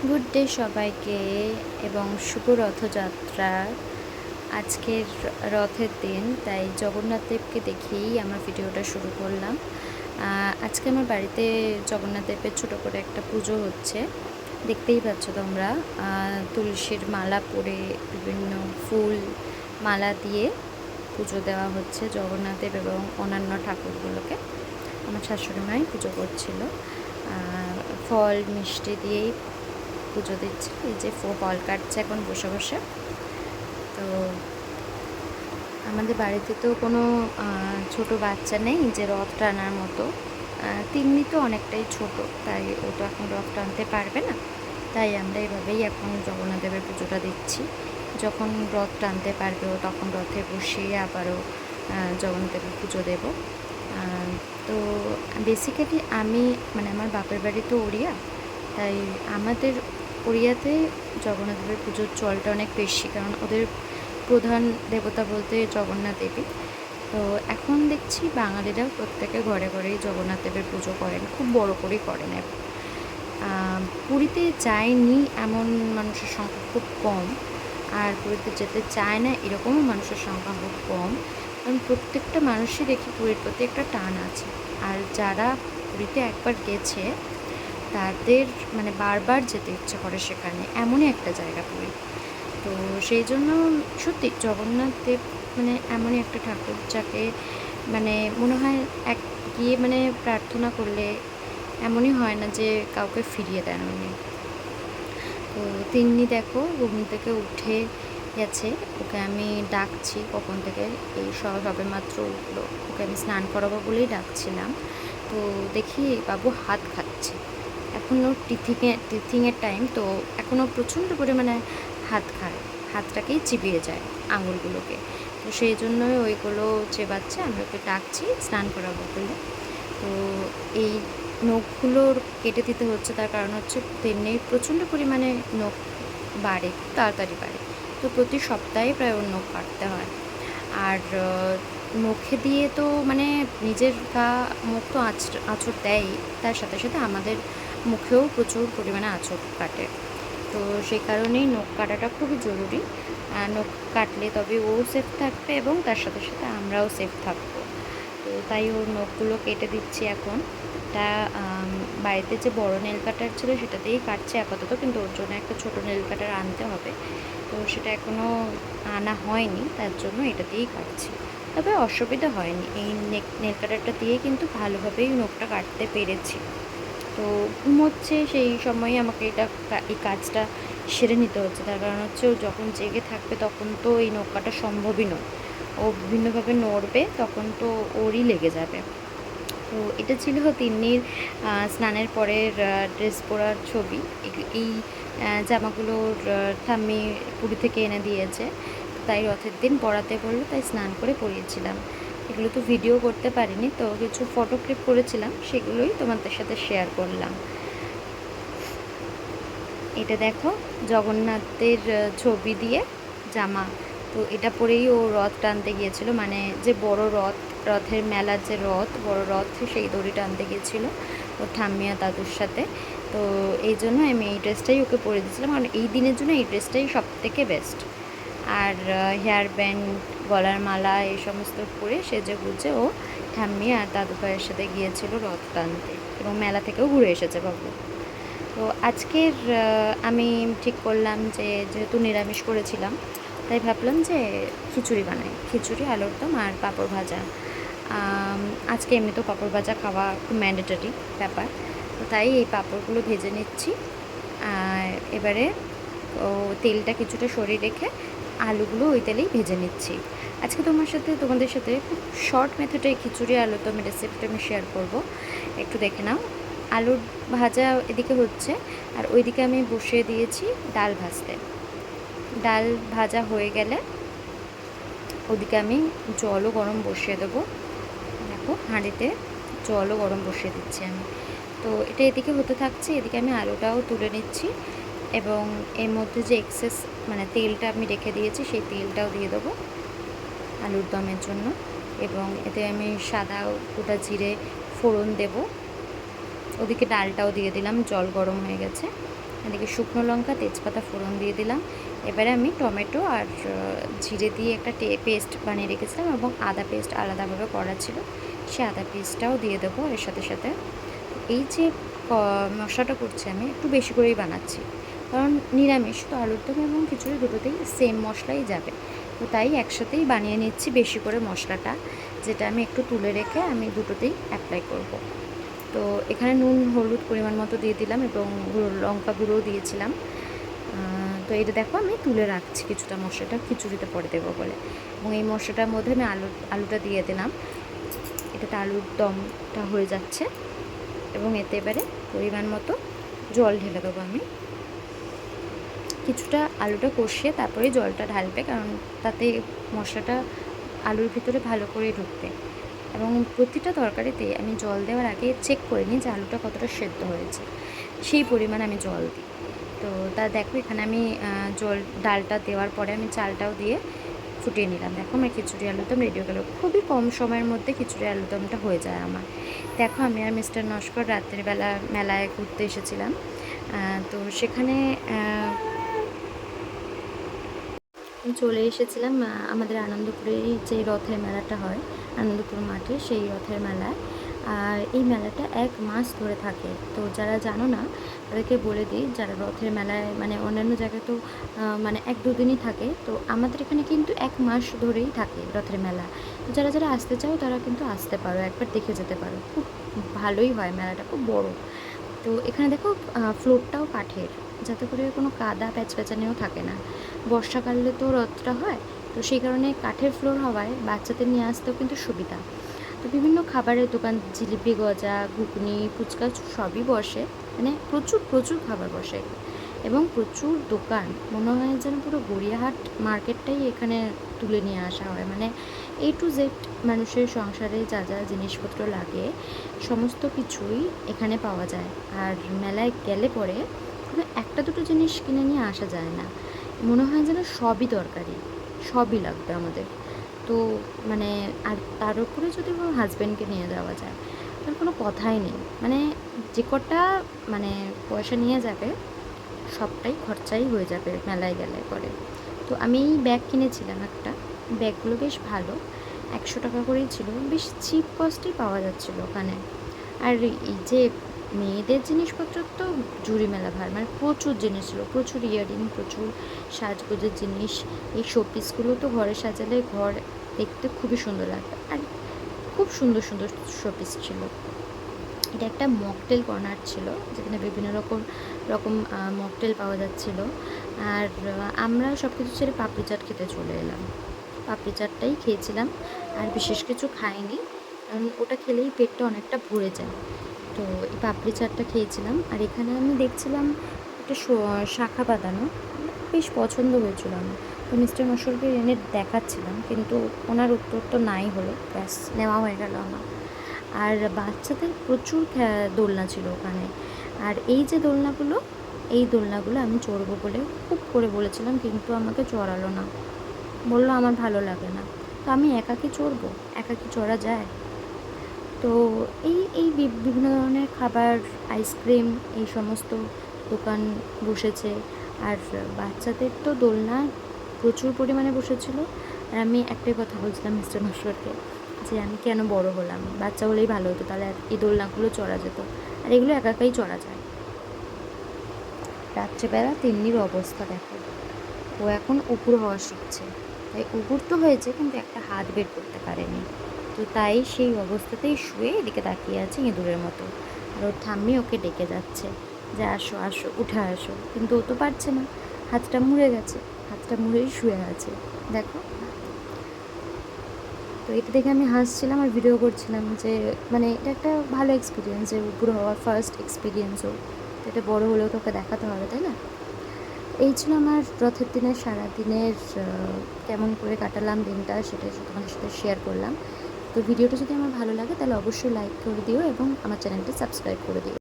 Good day সবাইকে এবং শুভ রথযাত্রা। আজকের রথের দিন, তাই জগন্নাথ দেবকে দেখেই আমার ভিডিওটা শুরু করলাম। আজকে আমার বাড়িতে জগন্নাথ দেবের ছোটো করে একটা পুজো হচ্ছে, দেখতেই পাচ্ছ তোমরা। তুলসীর মালা পরে বিভিন্ন ফুল মালা দিয়ে পুজো দেওয়া হচ্ছে জগন্নাথ দেব এবং অন্যান্য ঠাকুরগুলোকে। আমার শাশুড়ি মাই পুজো করছিল, ফল মিষ্টি দিয়েই পুজো দিচ্ছে। এই যে ফল কাটছে এখন বসে বসে। তো আমাদের বাড়িতে তো কোনো ছোট বাচ্চা নেই যে রথ টানার মতো। তিন্নি তো অনেকটাই ছোট, তাই ও তো এখন রথ টানতে পারবে না। তাই আমরা এভাবেই এখন জগন্নাথ দেবের পুজোটা দিচ্ছি। যখন রথ টানতে পারবে ও তখন রথে বসিয়ে আবারও জগন্নাথ দেবের পুজো দেব। তো বেসিক্যালি আমি আমার বাপের বাড়ি তো ওড়িয়া, তাই আমাদের ওড়িয়াতে জগন্নাথ দেবের পুজোর চলটা অনেক বেশি, কারণ ওদের প্রধান দেবতা বলতে জগন্নাথ দেবী। তো এখন দেখছি বাঙালিরাও প্রত্যেকে ঘরে ঘরেই জগন্নাথ দেবের পুজো করেন, খুব বড় করেই করেন। পুরীতে যায়নি এমন মানুষের সংখ্যা খুব কম, আর পুরীতে যেতে চায় না এরকমও মানুষের সংখ্যা খুব কম, কারণ প্রত্যেকটা মানুষই দেখি পুরীর প্রতি একটা টান আছে। আর যারা পুরীতে একবার গেছে তাদের বারবার যেতে ইচ্ছে করে সেখানে, এমনই একটা জায়গা পুরী। তো সেই জন্য সত্যি জগন্নাথ দেব এমনই একটা ঠাকুর যাকে মনে হয় এক গিয়ে প্রার্থনা করলে এমনই হয় না যে কাউকে ফিরিয়ে দেন উনি। তো তিন্নি দেখো ঘুম থেকে উঠে গেছে, ওকে আমি ডাকছি কখন থেকে, এই সবে মাত্র উঠলো। ওকে আমি স্নান করাবো বলেই ডাকছিলাম। তো দেখি বাবু হাত খাচ্ছে, এখনও টিথিংয়ের টাইম, তো এখনও প্রচণ্ড পরিমাণে হাত খায়, হাতটাকেই চিবিয়ে যায় আঙুলগুলোকে। তো সেই জন্যই ওইগুলো চেবাচ্ছে, আমি ওকে ডাকছি স্নান করাবো বলে। তো এই নখগুলোর কেটে দিতে হচ্ছে, তার কারণ হচ্ছে তেমনি প্রচণ্ড পরিমাণে নখ বাড়ে, তাড়াতাড়ি বাড়ে। তো প্রতি সপ্তাহে প্রায় ওর নখ কাটতে হয়। আর নখে দিয়ে তো নিজের গা মুখ তো আঁচড় দেয়ই, তার সাথে সাথে আমাদের মুখেও প্রচুর পরিমাণে আঁচড় কাটে। তো সেই কারণেই নখ কাটাটা খুবই জরুরি। নখ কাটলে তবে ও সেফ থাকবে এবং তার সাথে সাথে আমরাও সেফ থাকবো। তো তাই ওর নখগুলো কেটে দিচ্ছি এখন। তা বাড়িতে যে বড় নেল কাটার ছিল সেটাতেই কাটছে আপাতত, কিন্তু ওর জন্য একটা ছোটো নেল কাটার আনতে হবে। তো সেটা এখনও আনা হয়নি, তার জন্য এটাতেই কাটছি। তবে অসুবিধা হয়নি, এই নেল কাটারটা দিয়ে কিন্তু ভালোভাবেই নখটা কাটতে পেরেছি। তো ঘুমোচ্ছে সেই সময়ে আমাকে এই কাজটা সেরে নিতে হচ্ছে, তার কারণ হচ্ছে ও যখন জেগে থাকবে তখন তো এই নখ কাটা সম্ভবই নয়। ও বিভিন্নভাবে নড়বে, তখন তো ওরই লেগে যাবে। তো এটা ছিল তিন্নির স্নানের পরের ড্রেস পরার ছবি। এই জামাগুলোর ঠাম্মি পুরী থেকে এনে দিয়েছে, তাই রথের দিন পরাতে বললো, তাই স্নান করে পরিয়েছিলাম। এগুলো তো ভিডিও করতে পারিনি, তো কিছু ফটো ক্লিক করেছিলাম, সেগুলোই তোমাদের সাথে শেয়ার করলাম। এটা দেখো জগন্নাথের ছবি দিয়ে জামা, তো এটা পরেই ও রথ টানতে গিয়েছিল, যে বড় রথ, রথের মেলার যে বড় রথ, সেই দড়ি টানতে গিয়েছিল ও ঠাম্মিয়া দাদুর সাথে। তো এই জন্য আমি এই ড্রেসটাই ওকে পরে দিয়েছিলাম, কারণ এই দিনের জন্য এই ড্রেসটাই সব থেকে বেস্ট। আর হেয়ার ব্যান্ড, গলার মালা, এই সমস্ত পরে সেজে গুজে ও ঠাম্মি আর দাদু ভাইয়ের সাথে গিয়েছিল রথ টানতে, এবং মেলা থেকেও ঘুরে এসেছে বাবু। তো আজকের আমি ঠিক করলাম যে যেহেতু নিরামিষ করেছিলাম, তাই ভাবলাম যে খিচুড়ি বানাই, খিচুড়ি, আলুর দম আর পাঁপড় ভাজা। আজকে এমনি তো পাঁপড় ভাজা খাওয়া খুব ম্যান্ডেটরি ব্যাপার, তো তাই এই পাঁপড়গুলো ভেজে নিচ্ছি। আর এবারে তেলটা কিছুটা সরিয়ে রেখে আলুগুলো ওই তেলেই ভেজে নিচ্ছি। আজকে তোমাদের সাথে খুব শর্ট মেথডে খিচুড়ি আলুর দমের রেসিপিটা আমি শেয়ার করব, একটু দেখে নাও। আলুর ভাজা এদিকে হচ্ছে, আর ওইদিকে আমি বসিয়ে দিয়েছি ডাল ভাজতে। ডাল ভাজা হয়ে গেলে ওদিকে আমি জলও গরম বসিয়ে দেবো। দেখো হাঁড়িতে জলও গরম বসিয়ে দিচ্ছি আমি। তো এটা এদিকে হতে থাকছে, এদিকে আমি আলুটাও তুলে নিচ্ছি, এবং এর মধ্যে যে এক্সেস তেলটা আমি রেখে দিয়েছি সেই তেলটাও দিয়ে দেবো আলুর দমের জন্য। এবং এতে আমি সাদা গোটা জিরে ফোড়ন দেব। ওদিকে ডালটাও দিয়ে দিলাম, জল গরম হয়ে গেছে। এদিকে শুকনো লঙ্কা, তেজপাতা ফোড়ন দিয়ে দিলাম। এবারে আমি টমেটো আর জিরে দিয়ে একটা পেস্ট বানিয়ে রেখেছিলাম এবং আদা পেস্ট আলাদাভাবে করা ছিল, সে আদা পেস্টটাও দিয়ে দেবো এর সাথে সাথে। এই যে মশলাটা করছি আমি একটু বেশি করেই বানাচ্ছি, কারণ নিরামিষ তো আলুর দম এবং খিচুড়ি দুটোতেই সেম মশলাই যাবে, তো তাই একসাথেই বানিয়ে নিচ্ছি বেশি করে মশলাটা, যেটা আমি একটু তুলে রেখে আমি দুটোতেই অ্যাপ্লাই করব। তো এখানে নুন হলুদ পরিমাণ মতো দিয়ে দিলাম এবং লঙ্কা গুঁড়োও দিয়েছিলাম। তো এটা দেখো আমি তুলে রাখছি কিছুটা মশলাটা খিচুড়িতে পরে দেবো বলে, এবং এই মশলাটার মধ্যে আমি আলুটা দিয়ে দিলাম। এটাতে আলুর দমটা হয়ে যাচ্ছে এবং এতে এবারে পরিমাণ মতো জল ঢেলে দেবো আমি। কিছুটা আলুটা কষিয়ে তারপরে জলটা ঢালবে, কারণ তাতে মশলাটা আলুর ভিতরে ভালো করে ঢুকবে। এবং প্রতিটা তরকারিতে আমি জল দেওয়ার আগে চেক করে নিই যে আলুটা কতটা সেদ্ধ হয়েছে, সেই পরিমাণ আমি জল দিই। তো তা দেখো এখানে আমি ডালটা দেওয়ার পরে আমি চালটাও দিয়ে ফুটিয়ে নিলাম। দেখো আমার খিচুড়ি আলুদম রেডি হয়ে গেলো, খুবই কম সময়ের মধ্যে খিচুড়ি আলুদমটা হয়ে যায় আমার। দেখো আমি আর মিস্টার নস্কর রাত্রিবেলা মেলায় ঘুরতে এসেছিলাম, তো সেখানে চলে এসেছিলাম আমাদের আনন্দপুরের যে রথের মেলাটা হয় আনন্দপুর মাঠে, সেই রথের মেলায়। আর এই মেলাটা 1 মাস ধরে থাকে। তো যারা জানো না তাদেরকে বলে দিই, যারা রথের মেলায় মানে অন্যান্য জায়গায় তো মানে 1-2 দিনই থাকে, তো আমাদের এখানে কিন্তু 1 মাস ধরেই থাকে রথের মেলা। তো যারা যারা আসতে চাও তারা কিন্তু আসতে পারো, একবার দেখে যেতে পারো, খুব ভালোই হয় মেলাটা, খুব বড়। তো এখানে দেখো ফ্লোরটাও কাঠের, যাতে করে কোনো কাদা প্যাচপ্যাচানিও থাকে না। বর্ষাকালে তো রথটা হয়, তো সেই কারণে কাঠের ফ্লোর হওয়ায় বাচ্চাদের নিয়ে আসতেও কিন্তু সুবিধা। তো বিভিন্ন খাবারের দোকান, জিলিপি, গজা, ঘুগনি, ফুচকা সবই বসে, মানে প্রচুর প্রচুর খাবার বসে এবং প্রচুর দোকান। মনে হয় যেন পুরো গড়িয়াহাট মার্কেটটাই এখানে তুলে নিয়ে আসা হয়, মানে A to Z মানুষের সংসারে যা যা জিনিসপত্র লাগে সমস্ত কিছুই এখানে পাওয়া যায়। আর মেলায় গেলে পরে কোনো একটা দুটো জিনিস কিনে নিয়ে আসা যায় না, মনে হয় যেন সবই দরকারি, সবই লাগবে আমাদের। তো মানে আর তার উপরে যদি আমার হাজব্যান্ডকে নিয়ে যাওয়া যায় তার কোনো কথাই নেই, মানে যে কটা মানে পয়সা নিয়ে যাবে সবটাই খরচাই হয়ে যাবে মেলায় গেলে পরে। তো আমি ব্যাগ কিনেছিলাম একটা, ব্যাগগুলো বেশ ভালো, 100 টাকা করেই ছিল, বেশ চিপ কস্টেই পাওয়া যাচ্ছিলো ওখানে। আর এই যে মেয়েদের জিনিসপত্র তো জুড়ি মেলা ভার, মানে প্রচুর জিনিস ছিল, প্রচুর ইয়াররিং, প্রচুর সাজগোজের জিনিস। এই শোপিসগুলো তো ঘরে সাজালে ঘর দেখতে খুবই সুন্দর লাগবে, আর খুব সুন্দর সুন্দর শোপিস ছিল। এটা একটা মকটেল কর্নার ছিল, যেখানে বিভিন্ন রকম মকটেল পাওয়া যাচ্ছিলো। আর আমরা সব কিছু ছেড়ে পাপড়ি চাট খেতে চলে এলাম, পাপড়ি চাটটাই খেয়েছিলাম, আর বিশেষ কিছু খাইনি, কারণ ওটা খেলেই পেটটা অনেকটা ভরে যায়। তো এই পাপড়ি চাটটা খেয়েছিলাম। আর এখানে আমি দেখছিলাম একটা শাখা বাঁধানো, বেশ পছন্দ হয়েছিল আমার। তো মিস্টার নস্করকে এনে দেখাচ্ছিলাম, কিন্তু ওনার উত্তর তো নাই হলো, ব্যাস নেওয়া হয়ে গেল আমার। আর বাচ্চাদের প্রচুর দোলনা ছিল ওখানে। আর এই যে দোলনাগুলো, এই দোলনাগুলো আমি চড়বো বলে খুব করে বলেছিলাম, কিন্তু আমাকে চড়ালো না, বললো আমার ভালো লাগে না। তো আমি একা কি চড়বো, একা কি চড়া যায়? তো এই বিভিন্ন ধরনের খাবার, আইসক্রিম, এই সমস্ত দোকান বসেছে। আর বাচ্চাদের তো দোলনা প্রচুর পরিমাণে বসেছিল। আর আমি একটাই কথা বলছিলাম মিস্টার নস্করকে, যে আমি কেন বড় হলাম, বাচ্চা হলেই ভালো হতো, তাহলে এই দোলনাগুলো চড়া যেত, আর এগুলো একা একাই চড়া যায়। রাত্রেবেলা তিন্নির অবস্থা দেখো, ও এখন উপুর হওয়া শিখছে, তাই উপুর তো হয়েছে কিন্তু একটা হাত বের করতে পারেনি। তো তাই সেই অবস্থাতেই শুয়ে এদিকে তাকিয়ে আছে ইঁদুরের মতো। আর ওর ঠাম্মি ওকে ডেকে যাচ্ছে যে আসো আসো উঠে আসো, কিন্তু ও তো পারছে না, হাতটা মুড়ে গেছে, হাতটা মুড়েই শুয়ে আছে দেখো। তো এটা দেখে আমি হাসছিলাম আর ভিডিও করছিলাম, যে মানে এটা একটা ভালো এক্সপিরিয়েন্স, যে উপর হওয়ার ফার্স্ট এক্সপিরিয়েন্সও, তো এটা বড়ো হলেও তোকে দেখাতে হবে, তাই না? এই ছিল আমার রথের দিনের সারাদিনের কেমন করে কাটালাম দিনটা, সেটা তোমাদের সাথে শেয়ার করলাম। তো ভিডিওটা যদি আমার ভালো লাগে তাহলে অবশ্যই লাইক করে দিও এবং আমার চ্যানেলটা সাবস্ক্রাইব করে দিও।